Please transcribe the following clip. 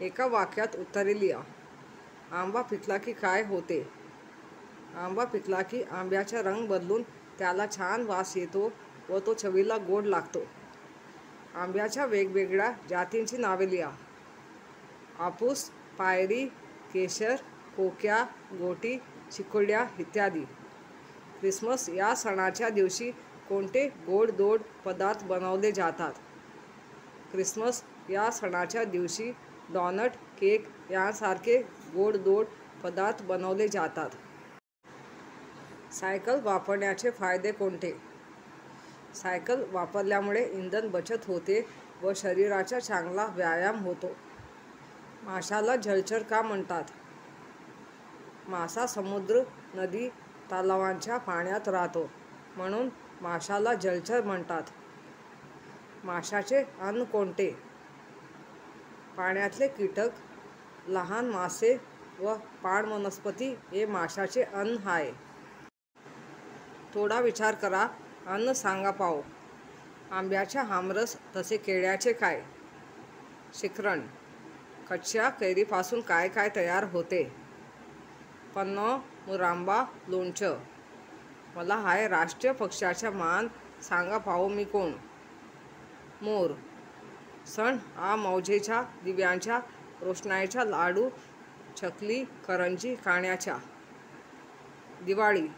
एका वाक्यात उत्तरे लिहा. आंबा पिकला की काय होते? आंबा पिकला की आंब्याचा रंग बदलून त्याला छान वास येतो व तो चवीला गोड लागतो. आंब्याच्या वेगवेगळ्या जातींची नावे लिहा. हापूस, पायरी, केशर, कोक्या, गोटी, चिकुल्या इत्यादी. ख्रिसमस या सणाच्या दिवशी कोणते गोड पदार्थ बनवले जातात? ख्रिसमस या सणाच्या दिवशी डोनट, केक यांसारखे गोड पदार्थ बनवले जातात. सायकल वापरण्याचे फायदे कोणते? सायकल वापरल्यामुळे इंधन बचत होते व शरीराचा चांगला व्यायाम होतो. माशाला जलचर का म्हणतात? मासा समुद्र, नदी, तलावांच्या पाण्यात राहतो, म्हणून माशाला जलचर म्हणतात. माशाचे अन्न कोणते? पाण्यातले कीटक, लहान मासे व पाण वनस्पती हे माशाचे अन्न आहे. थोडा विचार करा. अन्न सांगा पाहू. आंब्याचा आमरस तसे केळ्याचे काय? शिकरण. कच्च्या कैरीपासून काय तयार होते? पन्ह, मुरांबा, लोणचं. मला आहे राष्ट्रीय पक्ष्याचा मान सांगा पाहू मी कोण? मोर. सण हा मौजेच्या दिव्यांच्या रोषणाईचा, लाडू, चकली, करंजी खाण्याचा. दिवाळी.